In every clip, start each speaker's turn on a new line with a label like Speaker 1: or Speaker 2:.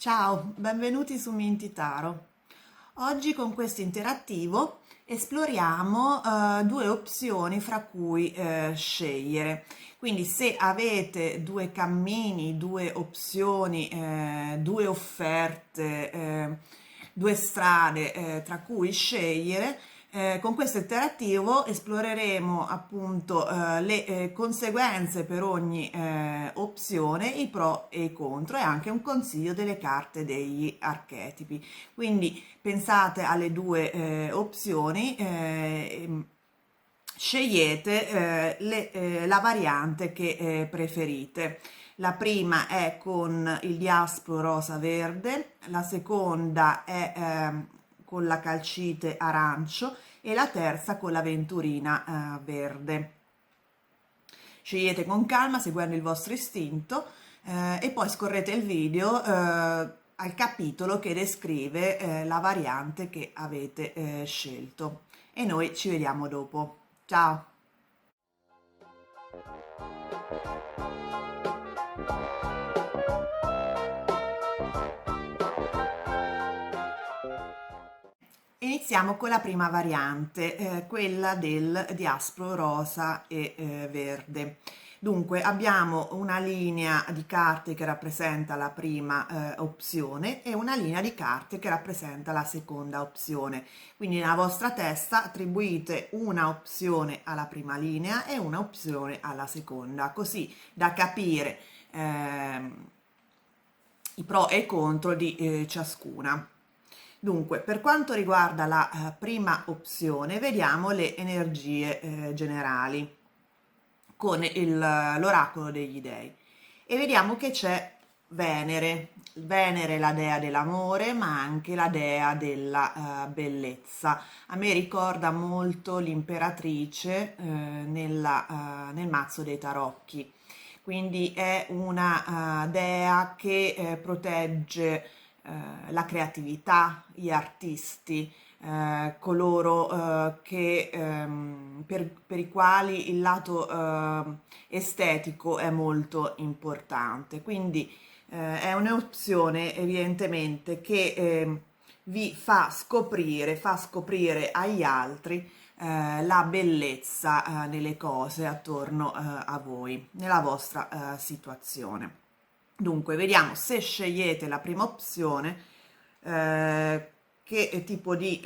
Speaker 1: Ciao, benvenuti su Mintitaro. Oggi con questo interattivo esploriamo due opzioni fra cui scegliere. Quindi se avete due cammini, due opzioni, due offerte, due strade tra cui scegliere, con questo interattivo esploreremo appunto le conseguenze per ogni opzione, i pro e i contro e anche un consiglio delle carte degli archetipi. Quindi pensate alle due opzioni, scegliete la variante che preferite. La prima è con il diaspro rosa verde, la seconda è con la calcite arancio e la terza con la venturina verde. Scegliete con calma seguendo il vostro istinto e poi scorrete il video al capitolo che descrive la variante che avete scelto. E noi ci vediamo dopo. Ciao! Iniziamo con la prima variante, quella del diaspro rosa e verde. Dunque abbiamo una linea di carte che rappresenta la prima opzione e una linea di carte che rappresenta la seconda opzione. Quindi nella vostra testa attribuite una opzione alla prima linea e una opzione alla seconda, così da capire i pro e i contro di ciascuna. Dunque, per quanto riguarda la prima opzione, vediamo le energie generali con l'oracolo degli dei e vediamo che c'è Venere. Venere è la dea dell'amore, ma anche la dea della bellezza. A me ricorda molto l'imperatrice nel mazzo dei tarocchi. Quindi è una dea che protegge la creatività, gli artisti, coloro per i quali il lato estetico è molto importante. Quindi è un'opzione evidentemente che vi fa scoprire agli altri la bellezza nelle cose attorno a voi, nella vostra situazione. Dunque, vediamo se scegliete la prima opzione che tipo di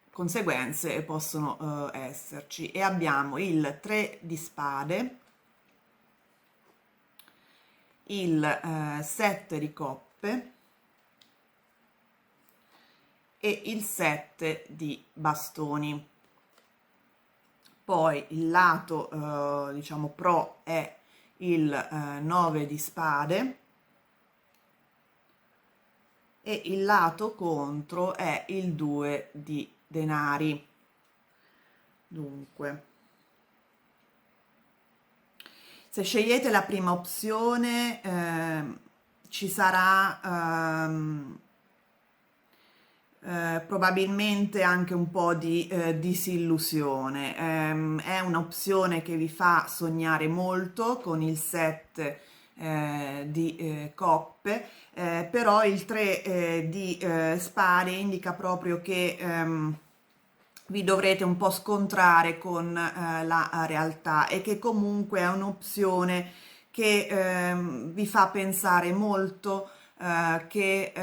Speaker 1: conseguenze possono esserci. E abbiamo il 3 di spade, il 7 di coppe e il 7 di bastoni. Poi il lato diciamo pro è il 9 di spade e il lato contro è il 2 di denari. Dunque, se scegliete la prima opzione ci sarà probabilmente anche un po' di disillusione. È un'opzione che vi fa sognare molto con il 7 di coppe, però il 3 di spade indica proprio che vi dovrete un po' scontrare con la realtà e che comunque è un'opzione che vi fa pensare molto, che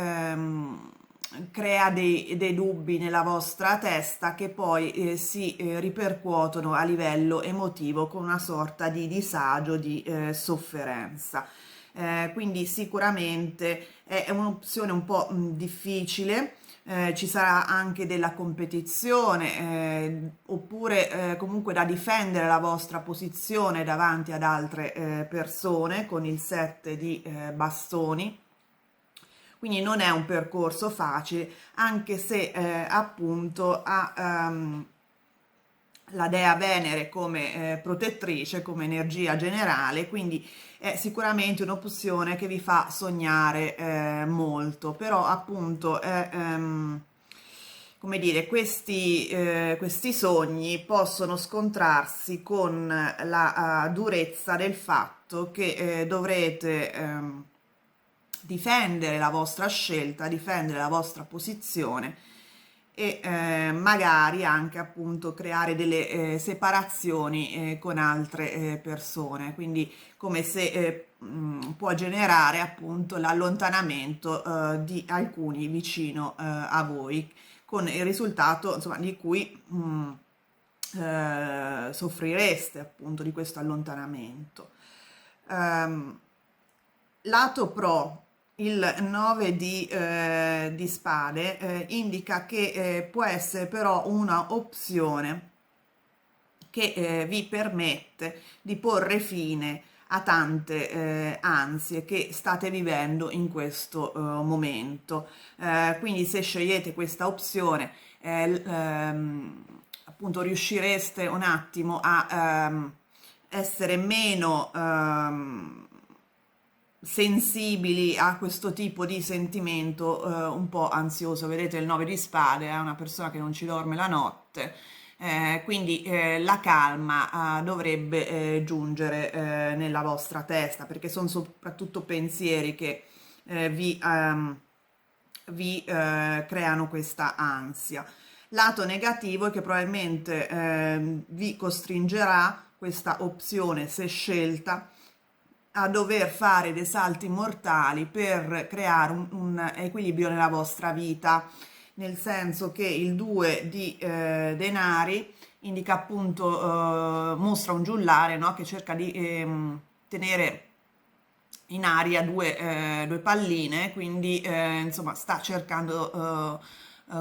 Speaker 1: crea dei dubbi nella vostra testa che poi si ripercuotono a livello emotivo con una sorta di disagio, di sofferenza. Quindi sicuramente è un'opzione un po' difficile. Ci sarà anche della competizione oppure comunque da difendere la vostra posizione davanti ad altre persone con il 7 di bastoni. Quindi non è un percorso facile, anche se appunto ha la dea Venere come protettrice, come energia generale, quindi è sicuramente un'opzione che vi fa sognare molto, però appunto è, come dire, questi sogni possono scontrarsi con la durezza del fatto che dovrete difendere la vostra scelta, difendere la vostra posizione e magari anche appunto creare delle separazioni con altre persone, quindi come se può generare appunto l'allontanamento di alcuni vicino a voi, con il risultato insomma di cui soffrireste appunto di questo allontanamento. Ehm, Lato pro, il 9 di spade indica che può essere però una opzione che vi permette di porre fine a tante ansie che state vivendo in questo momento. Quindi se scegliete questa opzione, appunto riuscireste un attimo a essere meno sensibili a questo tipo di sentimento un po' ansioso. Vedete, il 9 di spade è una persona che non ci dorme la notte, quindi la calma dovrebbe giungere nella vostra testa, perché sono soprattutto pensieri che vi creano questa ansia. Lato negativo è che probabilmente vi costringerà questa opzione, se scelta, a dover fare dei salti mortali per creare un equilibrio nella vostra vita, nel senso che il 2 di denari indica appunto, mostra un giullare, no? Che cerca di tenere in aria due palline, quindi insomma sta cercando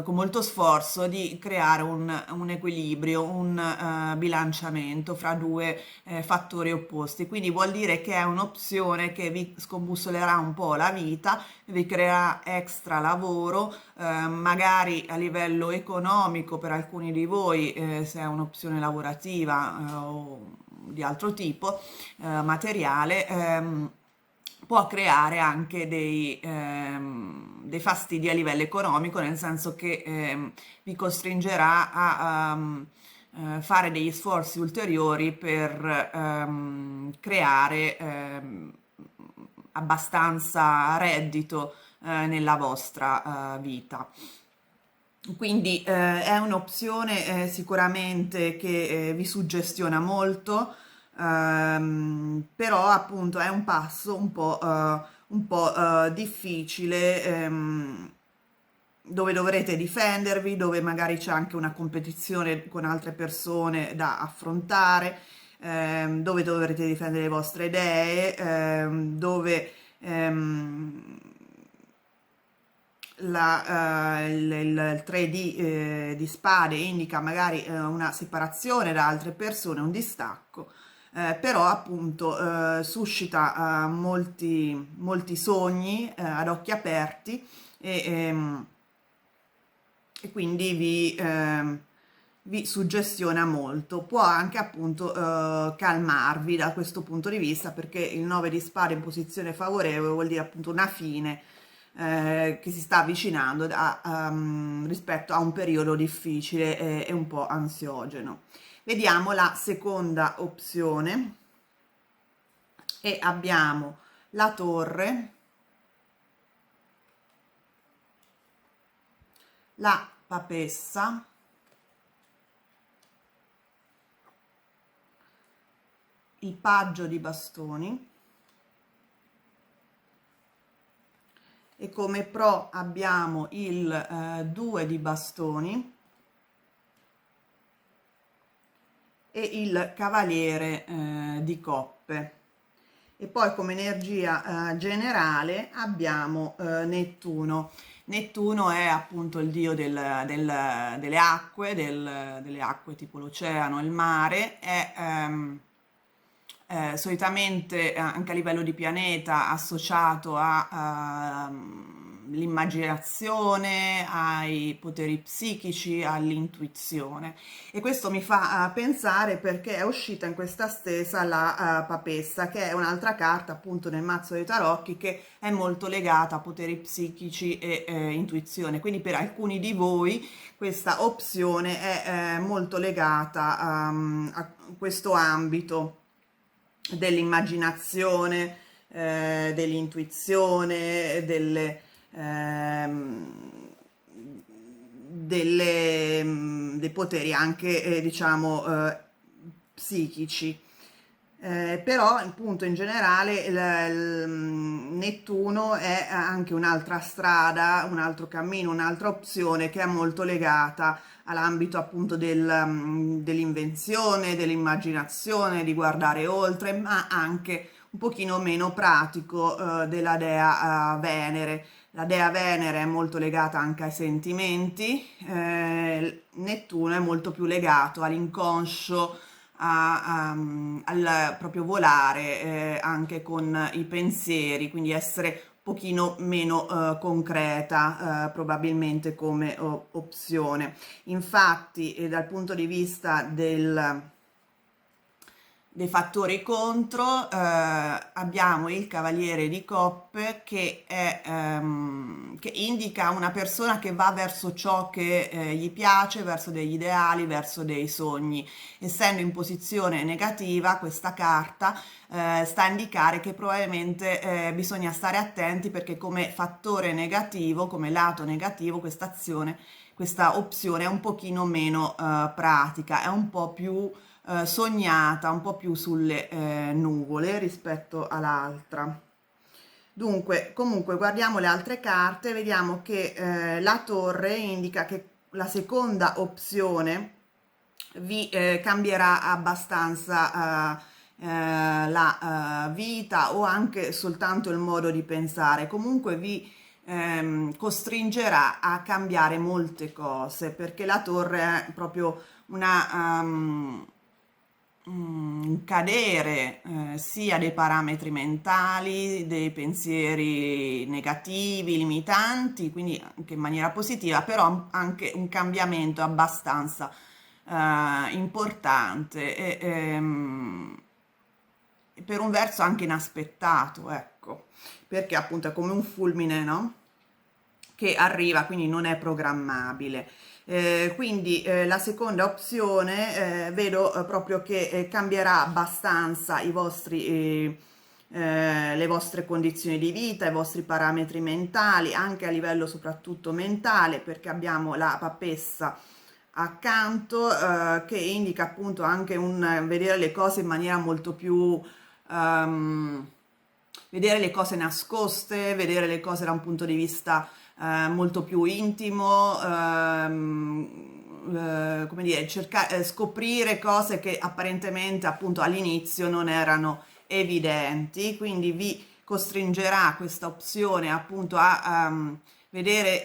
Speaker 1: con molto sforzo di creare un equilibrio, un bilanciamento fra due fattori opposti. Quindi vuol dire che è un'opzione che vi scombussolerà un po' la vita, vi creerà extra lavoro, magari a livello economico per alcuni di voi, se è un'opzione lavorativa o di altro tipo, materiale. Può creare anche dei fastidi a livello economico, nel senso che vi costringerà a fare degli sforzi ulteriori per creare abbastanza reddito nella vostra vita. Quindi è un'opzione sicuramente che vi suggestiona molto, però appunto è un passo un po' difficile, dove dovrete difendervi, dove magari c'è anche una competizione con altre persone da affrontare, dove dovrete difendere le vostre idee, dove il 3 di spade indica magari una separazione da altre persone, un distacco, però appunto suscita molti sogni ad occhi aperti e quindi vi suggestiona molto. Può anche appunto calmarvi da questo punto di vista, perché il 9 di spade in posizione favorevole vuol dire appunto una fine che si sta avvicinando rispetto a un periodo difficile e un po' ansiogeno. Vediamo la seconda opzione e abbiamo la torre, la papessa, il paggio di bastoni e come pro abbiamo il 2 di bastoni e il cavaliere di coppe. E poi come energia generale abbiamo Nettuno. Nettuno è appunto il dio delle acque, delle acque tipo l'oceano, il mare, è solitamente anche a livello di pianeta associato all'immaginazione, ai poteri psichici, all'intuizione. E questo mi fa pensare, perché è uscita in questa stesa la papessa, che è un'altra carta appunto nel mazzo dei tarocchi che è molto legata a poteri psichici e intuizione. Quindi per alcuni di voi questa opzione è molto legata a questo ambito dell'immaginazione, dell'intuizione, dei poteri anche, diciamo, psichici. Però appunto in generale Nettuno è anche un'altra strada, un altro cammino, un'altra opzione che è molto legata all'ambito appunto dell'invenzione, dell'immaginazione, di guardare oltre, ma anche un pochino meno pratico della dea Venere. La dea Venere è molto legata anche ai sentimenti, Nettuno è molto più legato all'inconscio, al proprio volare anche con i pensieri, quindi essere un pochino meno concreta probabilmente come opzione. Infatti dal punto di vista dei fattori contro abbiamo il Cavaliere di Coppe che indica una persona che va verso ciò che gli piace, verso degli ideali, verso dei sogni. Essendo in posizione negativa, questa carta sta a indicare che probabilmente bisogna stare attenti, perché come fattore negativo, come lato negativo, questa azione, questa opzione è un pochino meno pratica, è un po' più sognata, un po' più sulle nuvole rispetto all'altra. Dunque, comunque guardiamo le altre carte, vediamo che la torre indica che la seconda opzione vi cambierà abbastanza la vita, o anche soltanto il modo di pensare. Comunque vi costringerà a cambiare molte cose, perché la torre è proprio un cadere sia dei parametri mentali, dei pensieri negativi, limitanti, quindi anche in maniera positiva, però anche un cambiamento abbastanza importante e per un verso anche inaspettato, ecco, perché appunto è come un fulmine, no? Che arriva, quindi non è programmabile. Quindi la seconda opzione vedo proprio che cambierà abbastanza le vostre condizioni di vita, i vostri parametri mentali, anche a livello soprattutto mentale, perché abbiamo la papessa accanto che indica appunto anche un vedere le cose in maniera molto più vedere le cose nascoste, vedere le cose da un punto di vista molto più intimo, come dire, scoprire cose che apparentemente appunto all'inizio non erano evidenti, quindi vi costringerà questa opzione appunto a vedere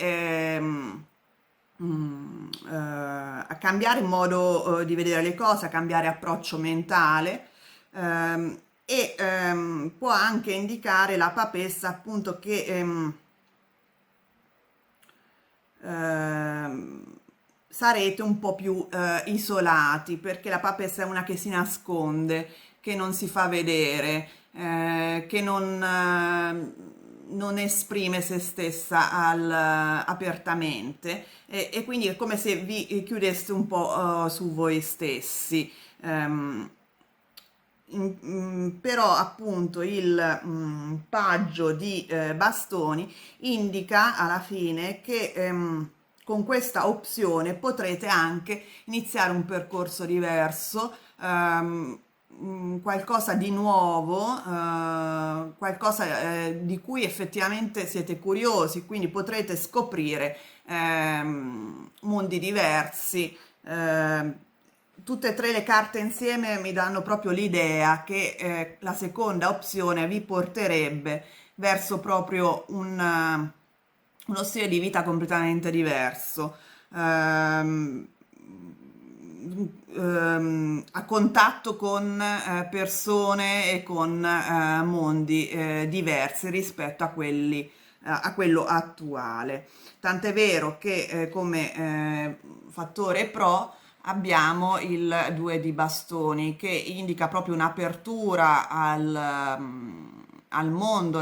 Speaker 1: a cambiare il modo di vedere le cose, a cambiare approccio mentale, può anche indicare la papessa appunto che sarete un po' più isolati, perché la papessa è una che si nasconde, che non si fa vedere, che non esprime se stessa apertamente, e quindi è come se vi chiudeste un po' su voi stessi. Però appunto il paggio di bastoni indica alla fine che con questa opzione potrete anche iniziare un percorso diverso, qualcosa di nuovo, qualcosa di cui effettivamente siete curiosi, quindi potrete scoprire mondi diversi. Tutte e tre le carte insieme mi danno proprio l'idea che la seconda opzione vi porterebbe verso proprio uno stile di vita completamente diverso, a contatto con persone e con mondi diversi rispetto a a quello attuale. Tant'è vero che come fattore pro abbiamo il 2 di bastoni, che indica proprio un'apertura al mondo,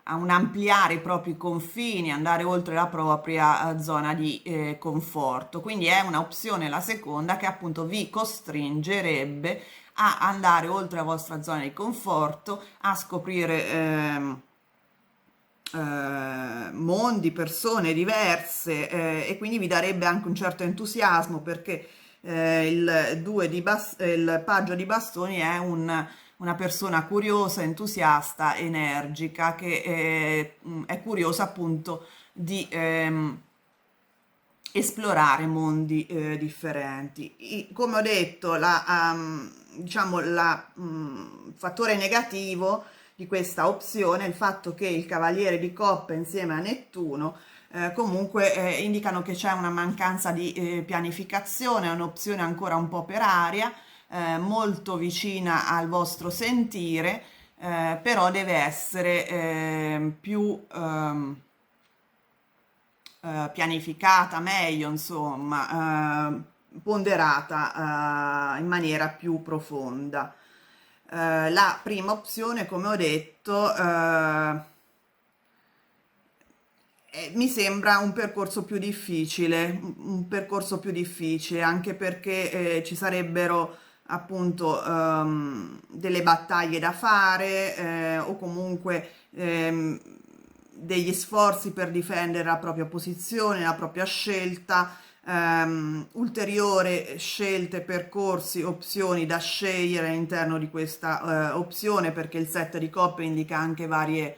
Speaker 1: a un ampliare i propri confini, andare oltre la propria zona di conforto. Quindi è un'opzione, la seconda, che appunto vi costringerebbe a andare oltre la vostra zona di conforto, a scoprire mondi, persone diverse, e quindi vi darebbe anche un certo entusiasmo perché il paggio di bastoni è una persona curiosa, entusiasta, energica, che è curiosa appunto di esplorare mondi differenti. Come ho detto, diciamo, fattore negativo di questa opzione è il fatto che il Cavaliere di Coppe insieme a Nettuno comunque indicano che c'è una mancanza di pianificazione, è un'opzione ancora un po' per aria, molto vicina al vostro sentire, però deve essere più pianificata meglio, insomma, ponderata in maniera più profonda. La prima opzione, come ho detto, mi sembra un percorso più difficile, un percorso più difficile, anche perché ci sarebbero appunto delle battaglie da fare o comunque degli sforzi per difendere la propria posizione, la propria scelta, ulteriori scelte, percorsi, opzioni da scegliere all'interno di questa opzione, perché il set di coppe indica anche vari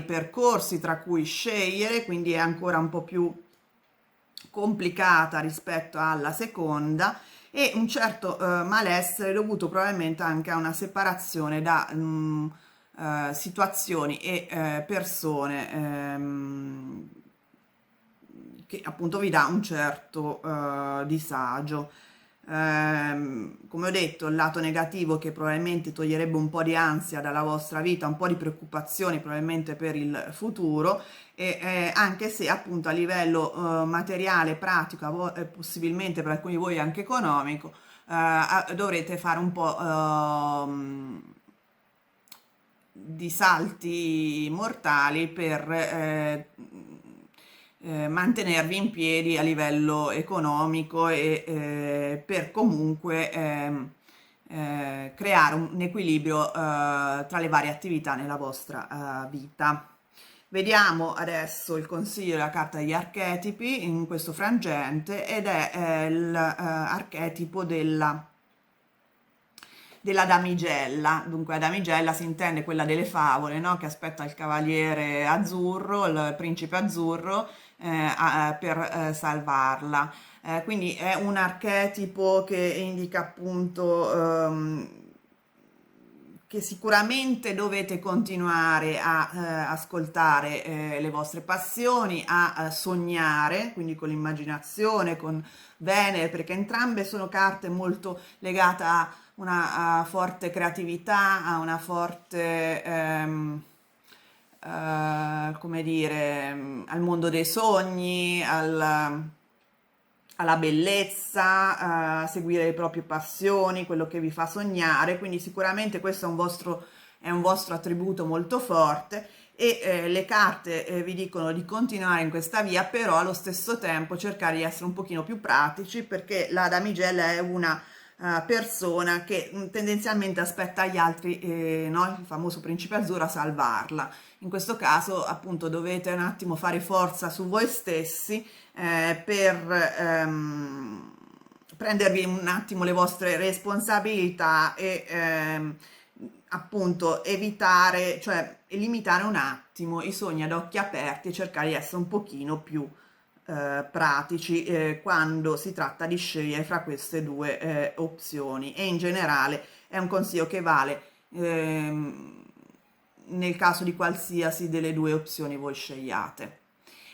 Speaker 1: percorsi tra cui scegliere, quindi è ancora un po' più complicata rispetto alla seconda, e un certo malessere dovuto probabilmente anche a una separazione da situazioni e persone che appunto vi dà un certo disagio. Come ho detto, il lato negativo che probabilmente toglierebbe un po' di ansia dalla vostra vita, un po' di preoccupazioni probabilmente per il futuro, e anche se appunto a livello materiale, pratico, possibilmente per alcuni di voi anche economico, dovrete fare un po' di salti mortali per mantenervi in piedi a livello economico e per comunque creare un equilibrio tra le varie attività nella vostra vita. Vediamo adesso il consiglio della carta degli archetipi in questo frangente, ed è l'archetipo della damigella. Dunque, la damigella si intende quella delle favole, no? Che aspetta il cavaliere azzurro, il principe azzurro, per salvarla. Quindi è un archetipo che indica appunto che sicuramente dovete continuare a ascoltare le vostre passioni, a sognare, quindi con l'immaginazione, con Venere, perché entrambe sono carte molto legate a una forte creatività, a una forte, come dire, al mondo dei sogni, alla bellezza, a seguire le proprie passioni, quello che vi fa sognare, quindi sicuramente questo è un vostro attributo molto forte, e le carte vi dicono di continuare in questa via, però allo stesso tempo cercare di essere un pochino più pratici, perché la damigella è una persona che tendenzialmente aspetta gli altri, no? Il famoso principe azzurro, a salvarla. In questo caso appunto dovete un attimo fare forza su voi stessi per prendervi un attimo le vostre responsabilità e appunto evitare, cioè limitare un attimo i sogni ad occhi aperti e cercare di essere un pochino più pratici quando si tratta di scegliere fra queste due opzioni, e in generale è un consiglio che vale nel caso di qualsiasi delle due opzioni voi scegliate.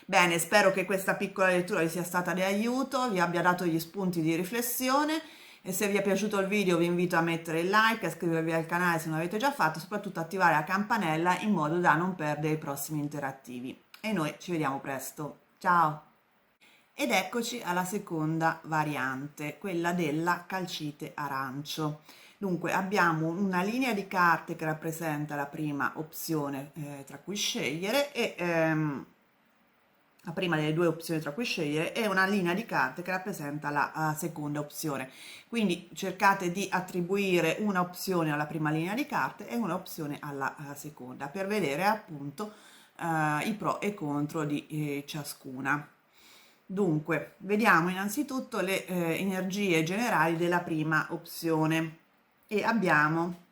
Speaker 1: Bene, spero che questa piccola lettura vi sia stata di aiuto, vi abbia dato gli spunti di riflessione, e se vi è piaciuto il video vi invito a mettere il like, a iscrivervi al canale se non l'avete già fatto, e soprattutto attivare la campanella in modo da non perdere i prossimi interattivi. E noi ci vediamo presto. Ciao! Ed eccoci alla seconda variante, quella della calcite arancio. Dunque abbiamo una linea di carte che rappresenta la prima opzione tra cui scegliere, e la prima delle due opzioni tra cui scegliere, e una linea di carte che rappresenta la seconda opzione. Quindi cercate di attribuire una opzione alla prima linea di carte e una opzione alla seconda, per vedere appunto i pro e contro di ciascuna. Dunque, vediamo innanzitutto le energie generali della prima opzione e abbiamo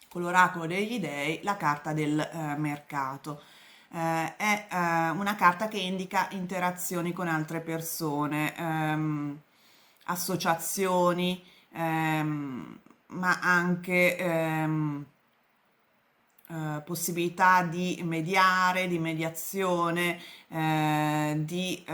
Speaker 1: con l'oracolo degli dei la carta del mercato. È una carta che indica interazioni con altre persone, associazioni, ma anche possibilità di mediare, di mediazione, di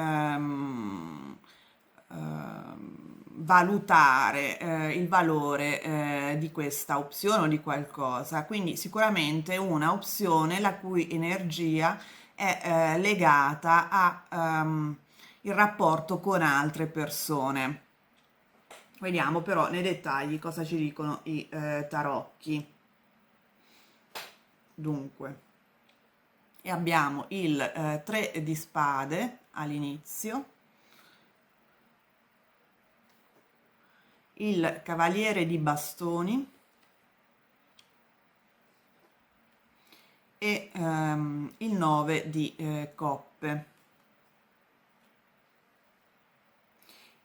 Speaker 1: valutare il valore di questa opzione o di qualcosa. Quindi sicuramente una opzione la cui energia è legata a il rapporto con altre persone. Vediamo però nei dettagli cosa ci dicono i tarocchi. Dunque, e abbiamo il 3 di spade all'inizio, il cavaliere di bastoni e il 9 di coppe.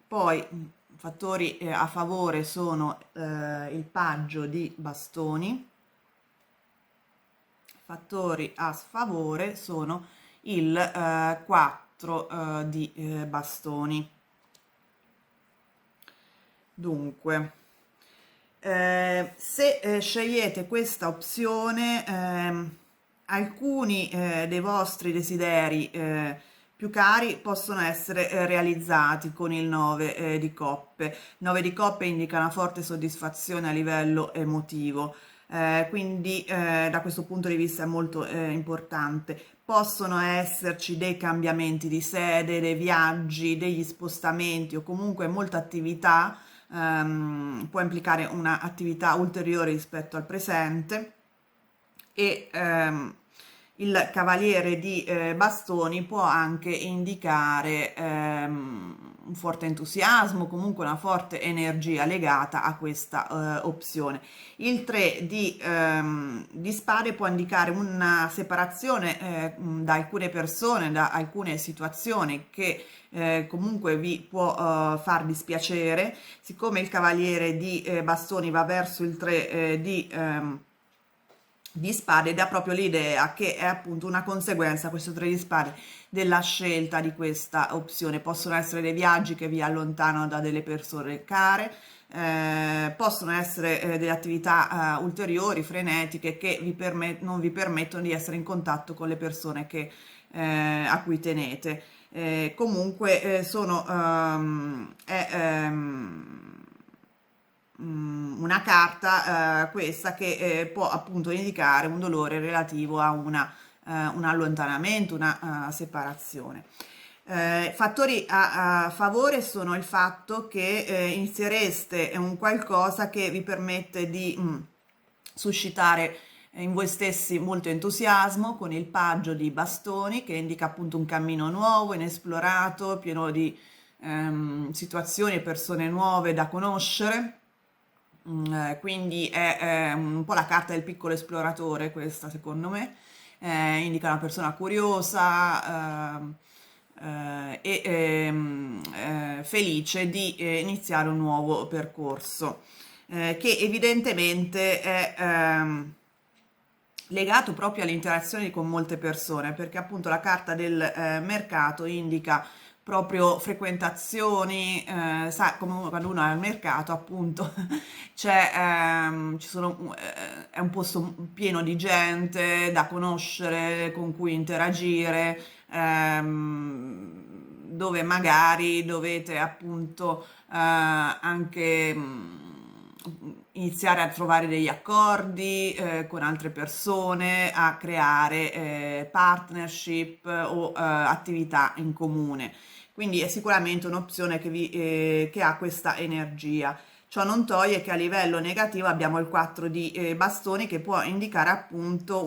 Speaker 1: Poi fattori a favore sono il paggio di bastoni, fattori a sfavore sono il 4 di bastoni. Dunque, se scegliete questa opzione, alcuni dei vostri desideri più cari possono essere realizzati con il 9 di coppe. Il 9 di coppe indica una forte soddisfazione a livello emotivo, quindi da questo punto di vista è molto importante. Possono esserci dei cambiamenti di sede, dei viaggi, degli spostamenti o comunque molta attività, può implicare un'attività ulteriore rispetto al presente e il cavaliere di bastoni può anche indicare un forte entusiasmo, comunque una forte energia legata a questa opzione. Il 3 di spade può indicare una separazione da alcune persone, da alcune situazioni che comunque vi può far dispiacere. Siccome il cavaliere di bastoni va verso il 3 di spade, dà proprio l'idea che è appunto una conseguenza, questo 3 di spade, della scelta di questa opzione. Possono essere dei viaggi che vi allontanano da delle persone care, possono essere delle attività ulteriori, frenetiche, che non vi permettono di essere in contatto con le persone a cui tenete. Comunque sono una carta questa che può appunto indicare un dolore relativo a un allontanamento, una separazione. Fattori a favore sono il fatto che iniziereste un qualcosa che vi permette di suscitare in voi stessi molto entusiasmo, con il paggio di bastoni che indica appunto un cammino nuovo, inesplorato, pieno di situazioni e persone nuove da conoscere. Quindi è un po' la carta del piccolo esploratore questa, secondo me. Indica una persona curiosa e felice di iniziare un nuovo percorso, che evidentemente è legato proprio all'interazione con molte persone, perché appunto la carta del mercato indica proprio frequentazioni, come quando uno è al mercato appunto è un posto pieno di gente da conoscere, con cui interagire, dove magari dovete appunto anche iniziare a trovare degli accordi con altre persone, a creare partnership o attività in comune. Quindi è sicuramente un'opzione che ha questa energia. Ciò non toglie che a livello negativo abbiamo il 4 di bastoni, che può indicare appunto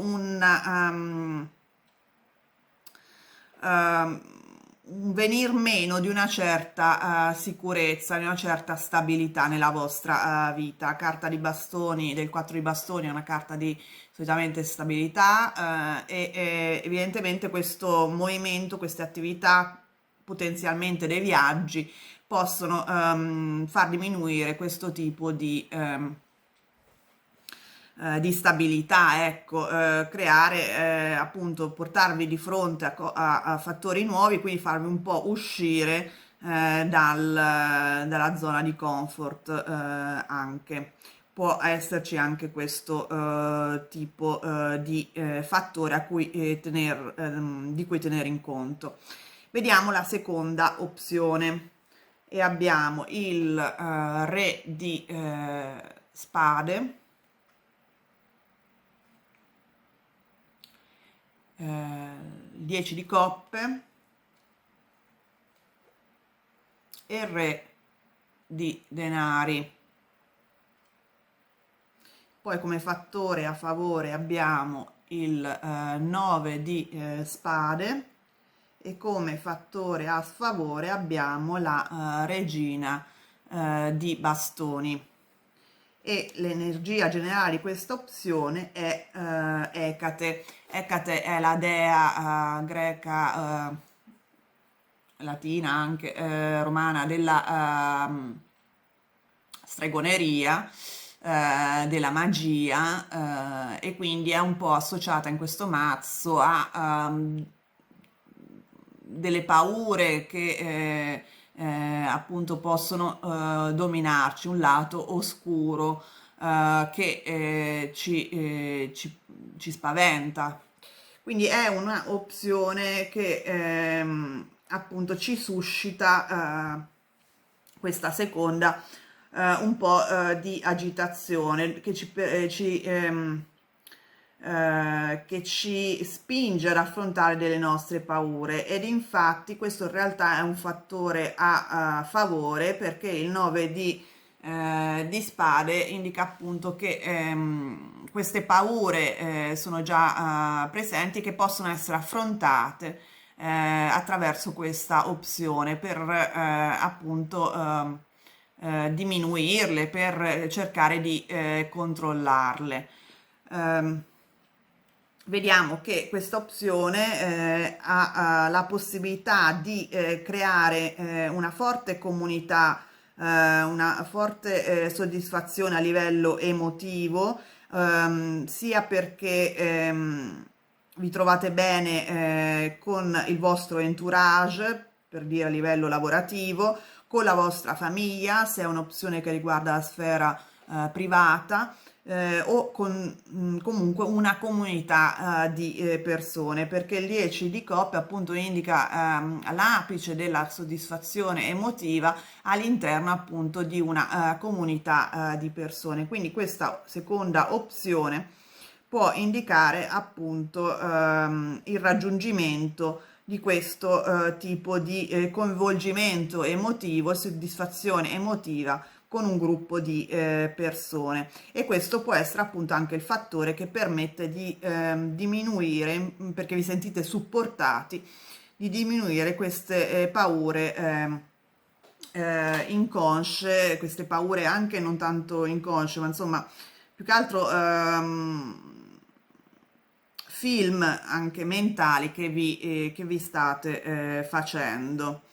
Speaker 1: un venir meno di una certa sicurezza, di una certa stabilità nella vostra vita. Carta di bastoni, del 4 di bastoni, è una carta di solitamente stabilità e evidentemente questo movimento, queste attività, potenzialmente dei viaggi, possono far diminuire questo tipo di stabilità, ecco, creare appunto, portarvi di fronte a fattori nuovi, quindi farvi un po' uscire dalla zona di comfort anche. Può esserci anche questo tipo di fattore di cui tenere in conto. Vediamo la seconda opzione e abbiamo il re di spade, 10 di coppe e il re di denari. Poi come fattore a favore abbiamo il 9 di spade e come fattore a sfavore abbiamo la regina di bastoni. E l'energia generale di questa opzione è Ecate. Ecate è la dea greca, latina anche, romana della stregoneria, della magia, e quindi è un po' associata in questo mazzo a delle paure che appunto possono dominarci, un lato oscuro che ci spaventa. Quindi è una opzione che appunto ci suscita questa seconda un po' di agitazione che ci spinge ad affrontare delle nostre paure, ed infatti questo in realtà è un fattore a favore, perché il 9 di spade indica appunto che queste paure sono già presenti, che possono essere affrontate attraverso questa opzione per appunto diminuirle, per cercare di controllarle. Vediamo che questa opzione ha la possibilità di creare una forte comunità, una forte soddisfazione a livello emotivo, sia perché vi trovate bene con il vostro entourage, per dire a livello lavorativo, con la vostra famiglia, se è un'opzione che riguarda la sfera privata, o con comunque una comunità di persone, perché il 10 di coppe appunto indica l'apice della soddisfazione emotiva all'interno appunto di una comunità di persone. Quindi questa seconda opzione può indicare appunto il raggiungimento di questo tipo di coinvolgimento emotivo, soddisfazione emotiva con un gruppo di persone, e questo può essere appunto anche il fattore che permette di diminuire, perché vi sentite supportati, di diminuire queste paure inconsce, queste paure anche non tanto inconsce, ma insomma più che altro film anche mentali che vi state facendo.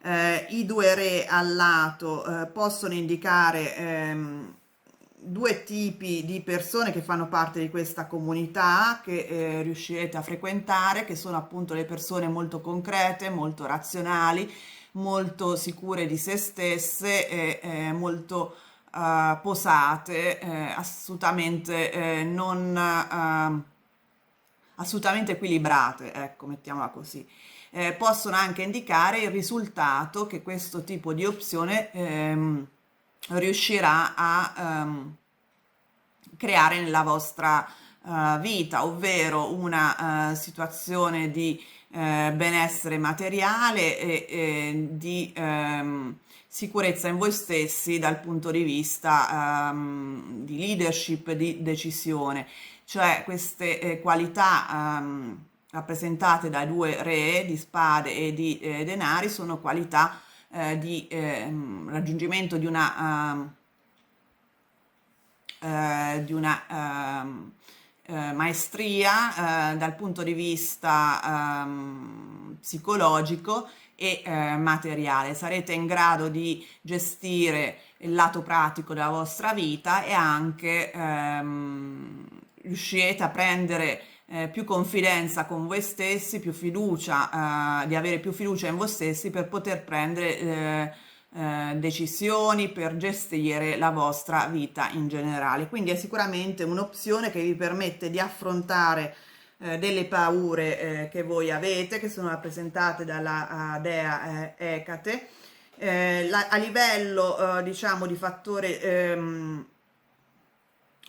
Speaker 1: I due re al lato possono indicare due tipi di persone che fanno parte di questa comunità, che riuscirete a frequentare, che sono appunto le persone molto concrete, molto razionali, molto sicure di se stesse e molto posate, assolutamente non assolutamente equilibrate, ecco, mettiamola così. Possono anche indicare il risultato che questo tipo di opzione riuscirà a creare nella vostra vita, ovvero una situazione di benessere materiale e di sicurezza in voi stessi dal punto di vista di leadership, di decisione, cioè queste qualità rappresentate dai due re di spade e di denari sono qualità di raggiungimento di una maestria dal punto di vista psicologico e materiale. Sarete in grado di gestire il lato pratico della vostra vita e anche riuscirete a prendere più confidenza con voi stessi, più fiducia, di avere più fiducia in voi stessi per poter prendere decisioni, per gestire la vostra vita in generale. Quindi è sicuramente un'opzione che vi permette di affrontare delle paure che voi avete, che sono rappresentate dalla dea Ecate. A livello diciamo di fattore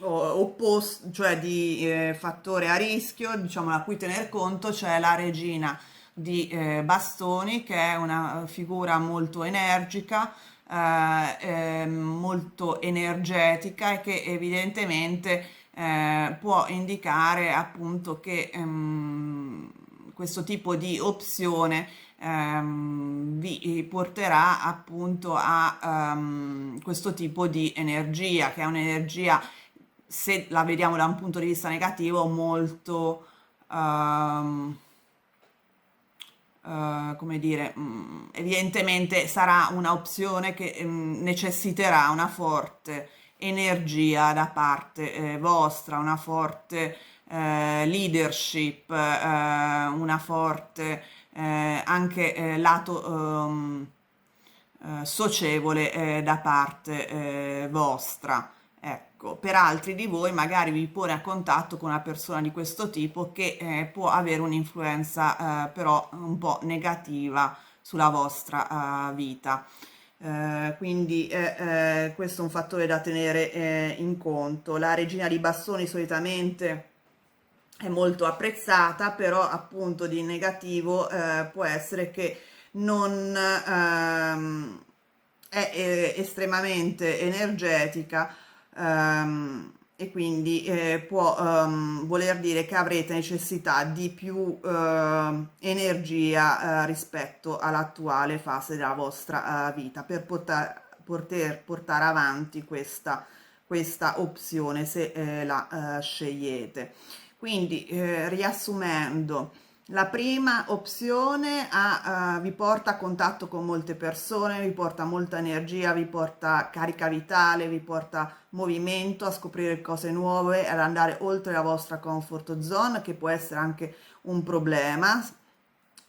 Speaker 1: opposto, cioè di fattore a rischio, diciamo, a cui tener conto, c'è la regina di bastoni, che è una figura molto energica, molto energetica e che evidentemente può indicare appunto che questo tipo di opzione vi porterà appunto a questo tipo di energia, che è un'energia, se la vediamo da un punto di vista negativo, molto come dire, evidentemente sarà una opzione che necessiterà una forte energia da parte vostra, una forte leadership, una forte anche lato socievole da parte vostra. Ecco, per altri di voi magari vi pone a contatto con una persona di questo tipo che può avere un'influenza però un po' negativa sulla vostra vita. Quindi questo è un fattore da tenere in conto. La regina di bastoni solitamente è molto apprezzata, però appunto di negativo può essere che non è estremamente energetica, e quindi può voler dire che avrete necessità di più energia rispetto all'attuale fase della vostra vita per poter portare avanti questa opzione se la scegliete. Quindi, riassumendo, la prima opzione vi porta a contatto con molte persone, vi porta molta energia, vi porta carica vitale, vi porta movimento, a scoprire cose nuove, ad andare oltre la vostra comfort zone, che può essere anche un problema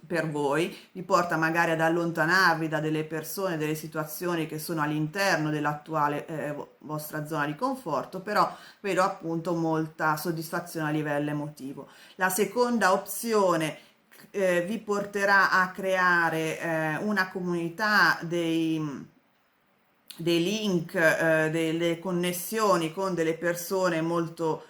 Speaker 1: per voi, vi porta magari ad allontanarvi da delle persone, delle situazioni che sono all'interno dell'attuale vostra zona di conforto, però vedo appunto molta soddisfazione a livello emotivo. La seconda opzione vi porterà a creare una comunità dei link, delle connessioni con delle persone molto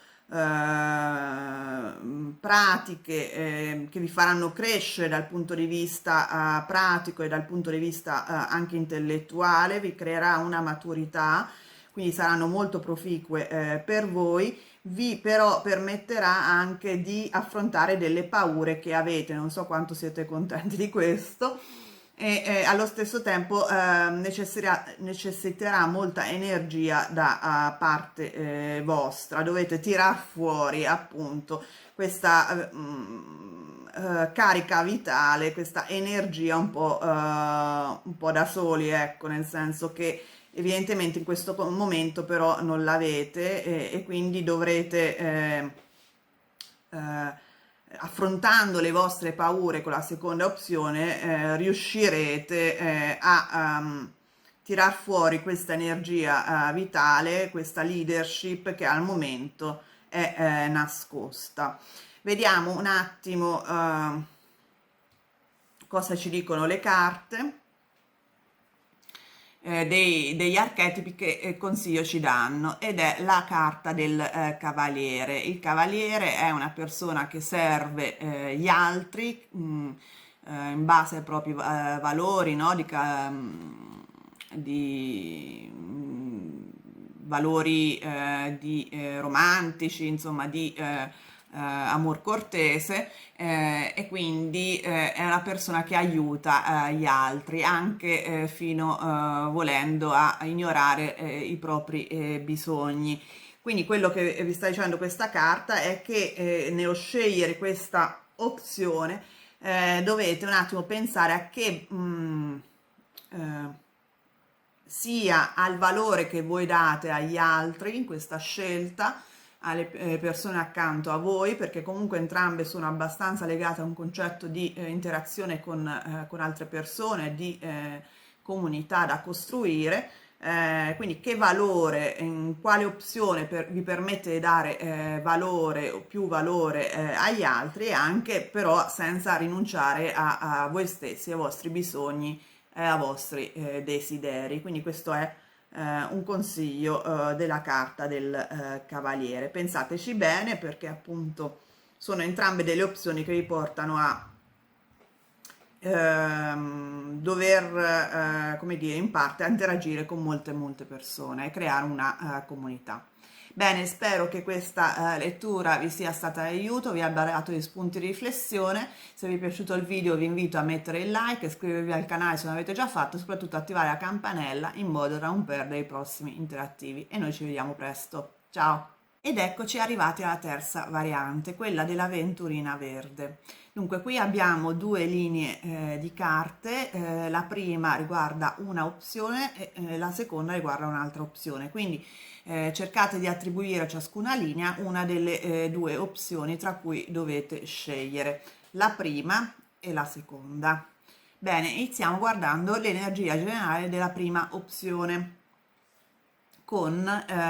Speaker 1: pratiche che vi faranno crescere dal punto di vista pratico e dal punto di vista anche intellettuale, vi creerà una maturità, quindi saranno molto proficue per voi, vi però permetterà anche di affrontare delle paure che avete, non so quanto siete contenti di questo, e allo stesso tempo necessiterà molta energia da parte vostra, dovete tirar fuori appunto questa carica vitale, questa energia un po' da soli, ecco, nel senso che evidentemente in questo momento però non l'avete e quindi dovrete affrontando le vostre paure con la seconda opzione riuscirete a tirar fuori questa energia vitale, questa leadership che al momento è nascosta. Vediamo un attimo cosa ci dicono le carte. Degli archetipi che consiglio ci danno, ed è la carta del cavaliere. Il cavaliere è una persona che serve gli altri in base ai propri valori, no? Di valori romantici, insomma, di amor cortese, e quindi è una persona che aiuta gli altri, anche fino volendo a ignorare i propri bisogni. Quindi quello che vi sta dicendo questa carta è che nello scegliere questa opzione dovete un attimo pensare a che sia al valore che voi date agli altri in questa scelta, alle persone accanto a voi, perché comunque entrambe sono abbastanza legate a un concetto di interazione con altre persone, di comunità da costruire. Quindi che valore, in quale opzione vi permette di dare valore o più valore agli altri, e anche però senza rinunciare a voi stessi, ai vostri bisogni, ai vostri desideri. Quindi questo è un consiglio della carta del cavaliere. Pensateci bene, perché appunto sono entrambe delle opzioni che vi portano a dover, come dire, in parte a interagire con molte persone e creare una comunità. Bene, spero che questa lettura vi sia stata d'aiuto, vi abbia dato degli spunti di riflessione. Se vi è piaciuto il video vi invito a mettere il like, iscrivervi al canale se non l'avete già fatto e soprattutto attivare la campanella in modo da non perdere i prossimi interattivi. E noi ci vediamo presto. Ciao! Ed eccoci arrivati alla terza variante, quella dell'avventurina verde. Dunque, qui abbiamo due linee di carte, la prima riguarda una opzione e la seconda riguarda un'altra opzione, quindi cercate di attribuire a ciascuna linea una delle due opzioni tra cui dovete scegliere la prima e la seconda. Bene, iniziamo guardando l'energia generale della prima opzione con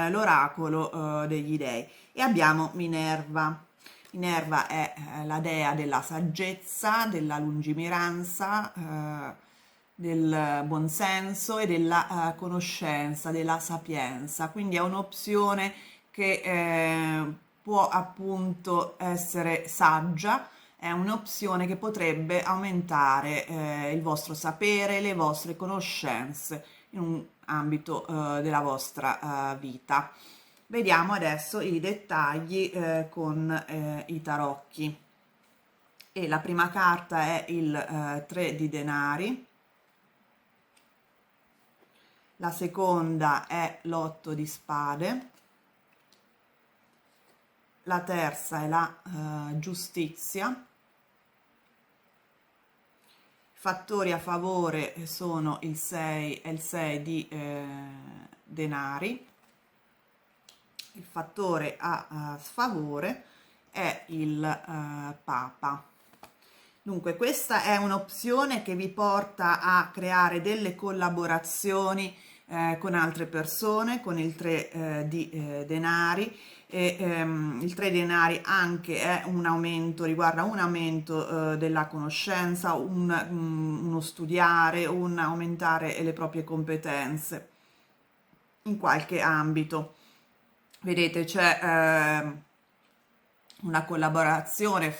Speaker 1: l'oracolo degli dei, e abbiamo Minerva. Minerva è la dea della saggezza, della lungimiranza, del buonsenso e della conoscenza, della sapienza. Quindi è un'opzione che può appunto essere saggia, è un'opzione che potrebbe aumentare il vostro sapere, le vostre conoscenze in un ambito della vostra vita. Vediamo adesso i dettagli con i tarocchi. E la prima carta è il 3 di denari, la seconda è l'8 di spade, la terza è la giustizia. Fattori a favore sono il 6 e il 6 di denari. Il fattore a sfavore è il Papa. Dunque, questa è un'opzione che vi porta a creare delle collaborazioni con altre persone, con il 3 di denari. Il 3 denari anche è un aumento, riguarda un aumento della conoscenza, uno studiare, un aumentare le proprie competenze in qualche ambito. Vedete, c'è una collaborazione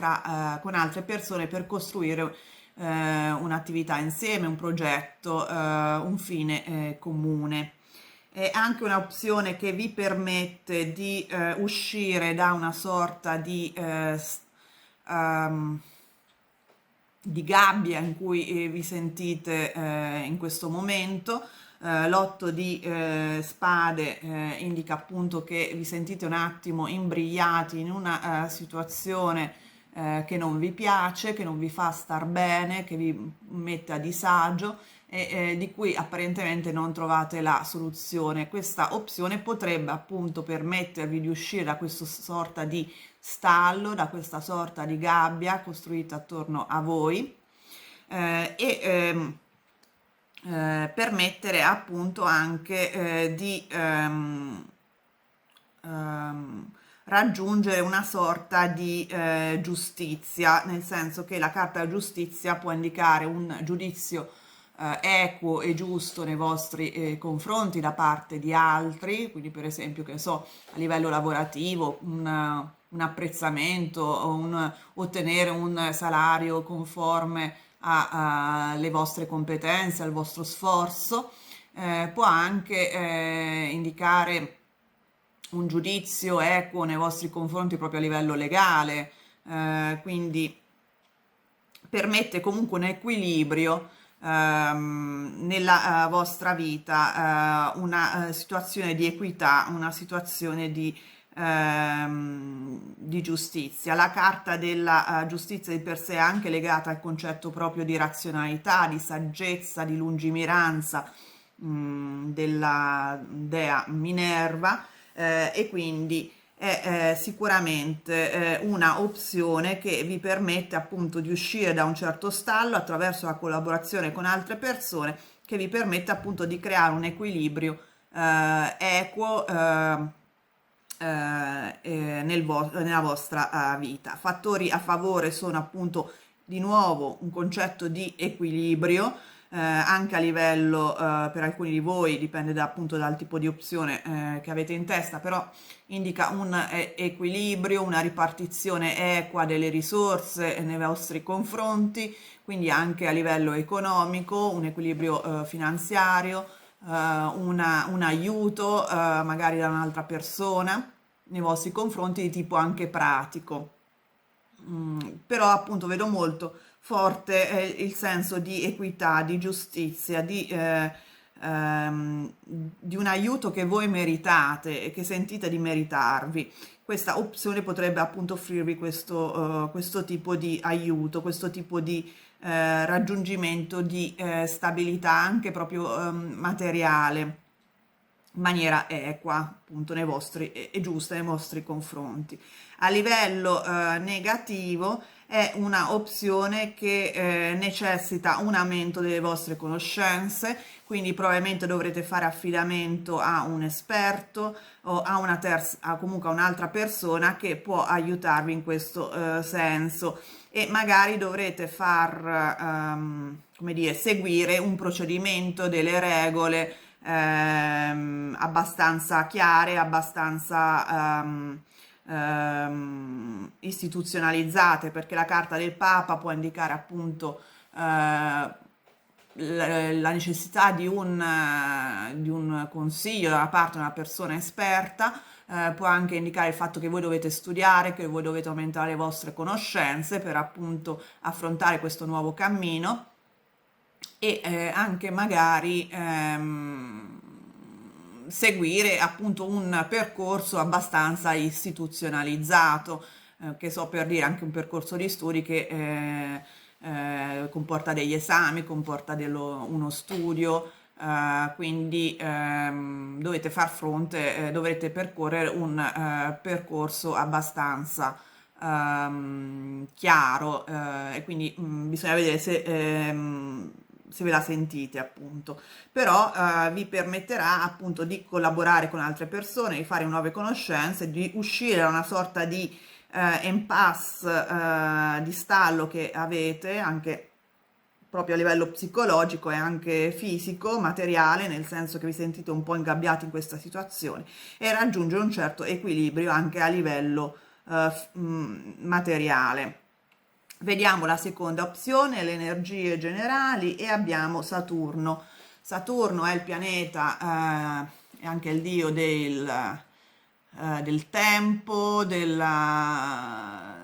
Speaker 1: con altre persone per costruire un'attività insieme, un progetto, un fine comune. È anche un'opzione che vi permette di uscire da una sorta di gabbia in cui vi sentite in questo momento. L'8 di spade indica appunto che vi sentite un attimo imbrigliati in una situazione che non vi piace, che non vi fa star bene, che vi mette a disagio e di cui apparentemente non trovate la soluzione. Questa opzione potrebbe appunto permettervi di uscire da questa sorta di stallo, da questa sorta di gabbia costruita attorno a voi permettere appunto anche di raggiungere una sorta di giustizia, nel senso che la carta giustizia può indicare un giudizio equo e giusto nei vostri confronti da parte di altri, quindi per esempio, che so, a livello lavorativo, un apprezzamento o ottenere un salario conforme alle vostre competenze, al vostro sforzo. Può anche indicare un giudizio equo nei vostri confronti proprio a livello legale, quindi permette comunque un equilibrio nella vostra vita, una situazione di equità, una situazione di giustizia. La carta della giustizia di per sé è anche legata al concetto proprio di razionalità, di saggezza, di lungimiranza della dea Minerva, e quindi è sicuramente una opzione che vi permette appunto di uscire da un certo stallo attraverso la collaborazione con altre persone, che vi permette appunto di creare un equilibrio equo nella vostra vita. Fattori a favore sono appunto di nuovo un concetto di equilibrio, anche a livello per alcuni di voi, dipende appunto dal tipo di opzione che avete in testa, però indica un equilibrio, una ripartizione equa delle risorse nei vostri confronti, quindi anche a livello economico, un equilibrio finanziario, un aiuto magari da un'altra persona nei vostri confronti di tipo anche pratico. Però appunto vedo molto forte il senso di equità, di giustizia, di un aiuto che voi meritate e che sentite di meritarvi. Questa opzione potrebbe appunto offrirvi questo tipo di aiuto, questo tipo di raggiungimento di stabilità anche proprio materiale in maniera equa, appunto, nei vostri, e giusta nei vostri confronti. A livello negativo è una opzione che necessita un aumento delle vostre conoscenze, quindi probabilmente dovrete fare affidamento a un esperto o a una terza, comunque a un'altra persona che può aiutarvi in questo senso, e magari dovrete come dire, seguire un procedimento, delle regole abbastanza chiare, abbastanza istituzionalizzate, perché la carta del Papa può indicare appunto la necessità di un consiglio da parte di una persona esperta, può anche indicare il fatto che voi dovete studiare, che voi dovete aumentare le vostre conoscenze per appunto affrontare questo nuovo cammino, e anche magari seguire appunto un percorso abbastanza istituzionalizzato, che so, per dire anche un percorso di studi che comporta degli esami, comporta uno studio, quindi dovete far fronte, dovrete percorrere un percorso abbastanza chiaro, e quindi bisogna vedere se ve la sentite appunto, però vi permetterà appunto di collaborare con altre persone, di fare nuove conoscenze, di uscire da una sorta di impasse, di stallo che avete anche proprio a livello psicologico e anche fisico, materiale, nel senso che vi sentite un po' ingabbiati in questa situazione, e raggiungere un certo equilibrio anche a livello materiale. Vediamo la seconda opzione, le energie generali, e abbiamo Saturno. Saturno è il pianeta, è anche il dio del tempo, della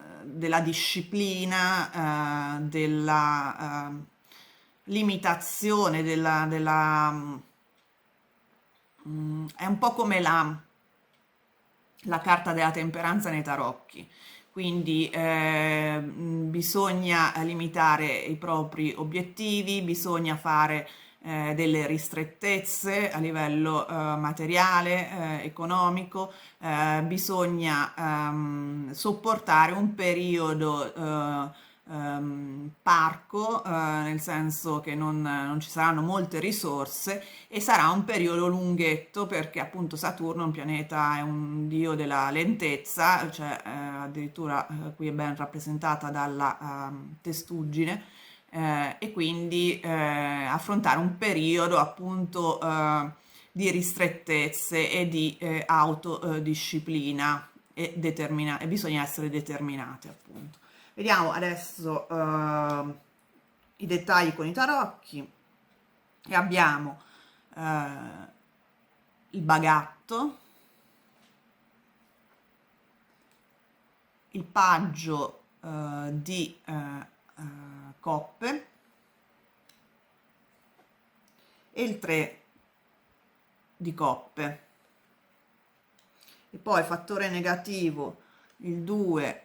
Speaker 1: disciplina, della limitazione, è un po' come la carta della temperanza nei tarocchi, quindi bisogna limitare i propri obiettivi, bisogna fare delle ristrettezze a livello materiale, economico, bisogna sopportare un periodo parco, nel senso che non ci saranno molte risorse, e sarà un periodo lunghetto, perché appunto Saturno è un pianeta, è un dio della lentezza, cioè addirittura qui è ben rappresentata dalla testuggine, e quindi affrontare un periodo appunto di ristrettezze e di autodisciplina, e bisogna essere determinati appunto. Vediamo adesso i dettagli con i tarocchi, e abbiamo il bagatto, il paggio di coppe e il 3 di coppe, e poi fattore negativo il 2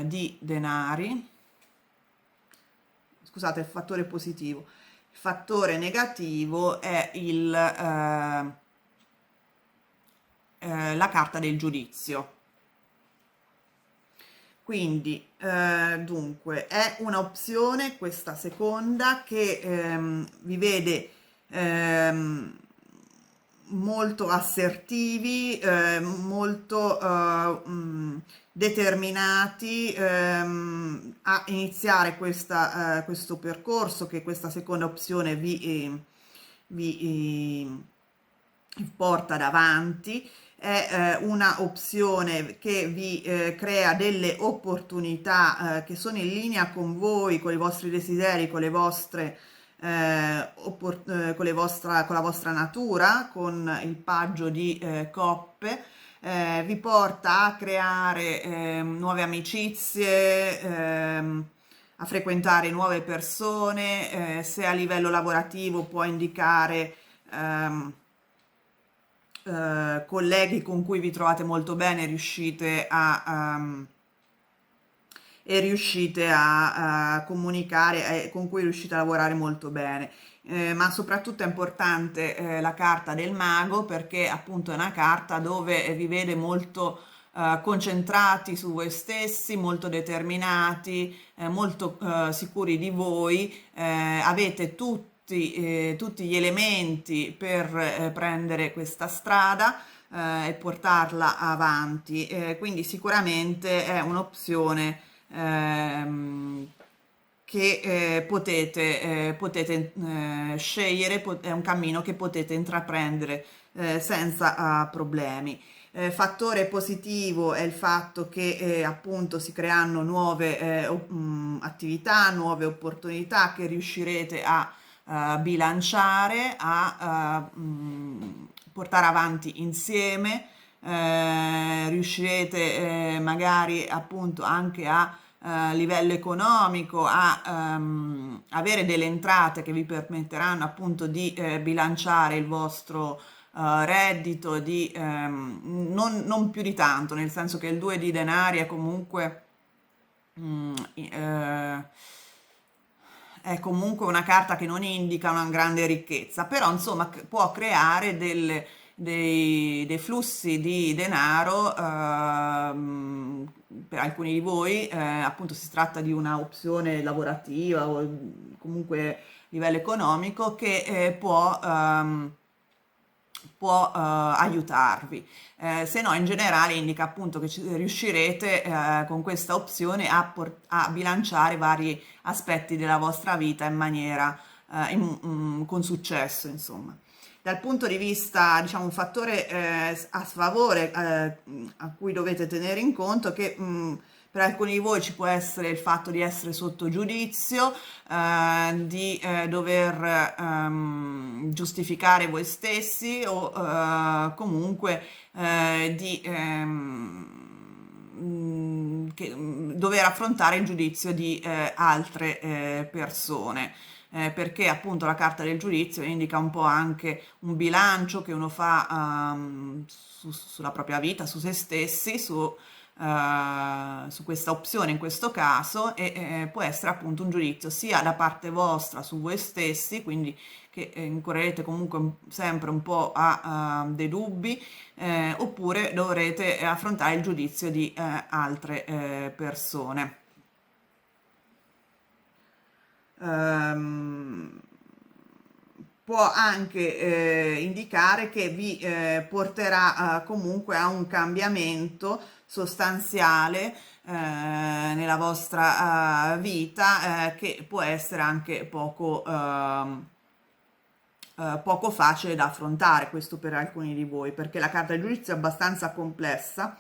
Speaker 1: di denari, scusate, il fattore positivo. Il fattore negativo è la carta del giudizio. Quindi, dunque, è un'opzione questa seconda che vi vede molto assertivi, molto determinati a iniziare questo percorso che questa seconda opzione vi porta davanti. È una opzione che vi crea delle opportunità che sono in linea con voi, con i vostri desideri, con le vostre con la vostra natura, con il paggio di coppe. Vi porta a creare nuove amicizie, a frequentare nuove persone, se a livello lavorativo può indicare colleghi con cui vi trovate molto bene, riuscite a comunicare, con cui riuscite a lavorare molto bene. Ma soprattutto è importante la carta del mago, perché appunto è una carta dove vi vede molto concentrati su voi stessi, molto determinati, molto sicuri di voi, avete tutti gli elementi per prendere questa strada e portarla avanti. Quindi sicuramente è un'opzione che potete scegliere, è un cammino che potete intraprendere senza problemi. Fattore positivo è il fatto che appunto si creano nuove attività, nuove opportunità che riuscirete a bilanciare, a portare avanti insieme. Riuscirete magari appunto anche a livello economico a avere delle entrate che vi permetteranno appunto di bilanciare il vostro reddito, non più di tanto, nel senso che il 2 di denari è comunque una carta che non indica una grande ricchezza, però insomma può creare dei flussi di denaro per alcuni di voi. Appunto si tratta di una opzione lavorativa o comunque a livello economico che può aiutarvi. Se no, in generale indica appunto che riuscirete con questa opzione a bilanciare vari aspetti della vostra vita in maniera con successo, insomma. Dal punto di vista, diciamo, un fattore a sfavore a cui dovete tenere in conto che per alcuni di voi ci può essere il fatto di essere sotto giudizio, di dover giustificare voi stessi o comunque di dover affrontare il giudizio di altre persone. Perché appunto la carta del giudizio indica un po' anche un bilancio che uno fa sulla propria vita, su se stessi, su questa opzione in questo caso, e può essere appunto un giudizio sia da parte vostra su voi stessi, quindi che incorrerete comunque sempre un po' a dei dubbi, oppure dovrete affrontare il giudizio di altre persone. Può anche indicare che vi porterà comunque a un cambiamento sostanziale nella vostra vita, che può essere anche poco facile da affrontare, questo per alcuni di voi, perché la carta del giudizio è abbastanza complessa.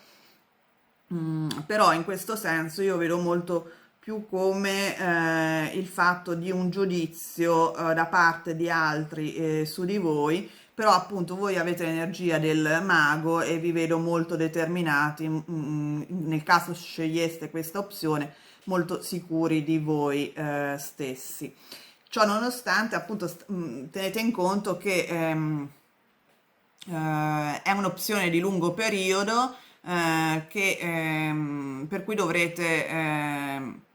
Speaker 1: Però in questo senso io vedo molto più come il fatto di un giudizio da parte di altri su di voi, però appunto voi avete l'energia del mago e vi vedo molto determinati, nel caso sceglieste questa opzione, molto sicuri di voi stessi. Ciò nonostante, appunto, tenete in conto che è un'opzione di lungo periodo per cui dovrete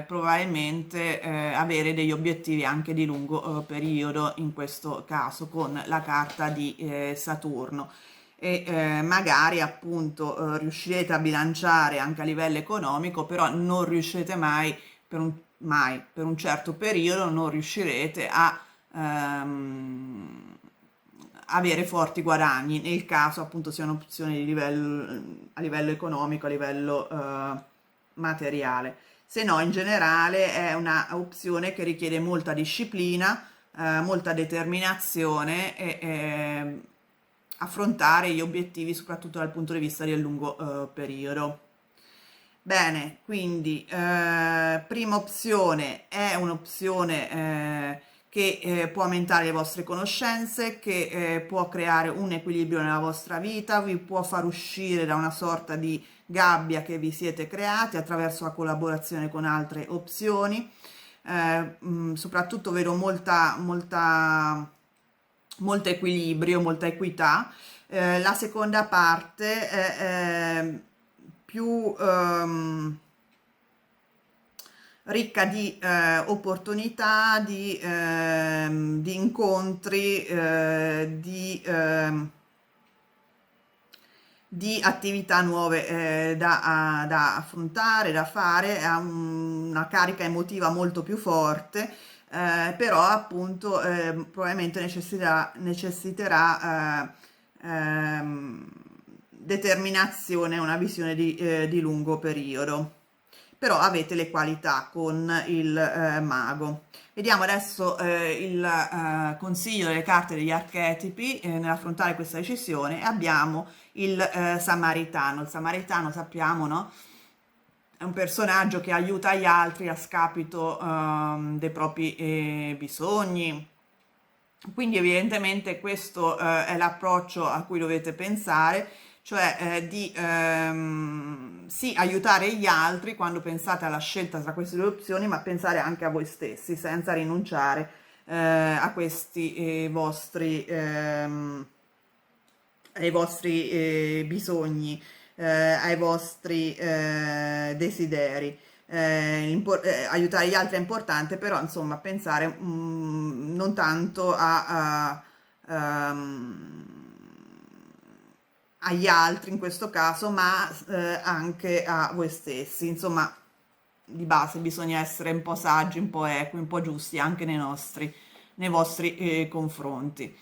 Speaker 1: probabilmente avere degli obiettivi anche di lungo periodo, in questo caso con la carta di Saturno, e magari appunto riuscirete a bilanciare anche a livello economico, però non riuscirete mai per un certo periodo non riuscirete a avere forti guadagni, nel caso appunto sia un'opzione a livello economico, a livello materiale. Se no, in generale è una opzione che richiede molta disciplina, molta determinazione e affrontare gli obiettivi soprattutto dal punto di vista del lungo periodo. Bene, quindi prima opzione è un'opzione che può aumentare le vostre conoscenze, che può creare un equilibrio nella vostra vita, vi può far uscire da una sorta di gabbia che vi siete creati attraverso la collaborazione con altre opzioni. Soprattutto vedo molto equilibrio, molta equità. La seconda parte è più ricca di opportunità, di incontri, di attività nuove da affrontare, da fare, ha una carica emotiva molto più forte, però appunto probabilmente necessiterà determinazione, una visione di lungo periodo. Però avete le qualità con il mago. Vediamo adesso il consiglio delle carte degli archetipi nell'affrontare questa decisione. Abbiamo il Samaritano. Il Samaritano, sappiamo, no? È un personaggio che aiuta gli altri a scapito dei propri bisogni. Quindi evidentemente questo è l'approccio a cui dovete pensare, cioè di sì, aiutare gli altri quando pensate alla scelta tra queste due opzioni, ma pensare anche a voi stessi senza rinunciare a questi ai vostri bisogni, ai vostri desideri. Aiutare gli altri è importante, però insomma pensare non tanto agli altri in questo caso, ma anche a voi stessi. Insomma, di base bisogna essere un po' saggi, un po' equi, un po' giusti anche nei vostri confronti.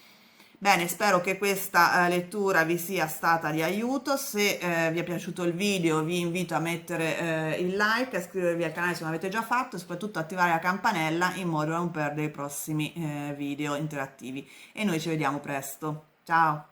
Speaker 1: Bene, spero che questa lettura vi sia stata di aiuto. Se vi è piaciuto il video vi invito a mettere il like, a iscrivervi al canale se non l'avete già fatto e soprattutto attivare la campanella in modo da non perdere i prossimi video interattivi. E noi ci vediamo presto. Ciao!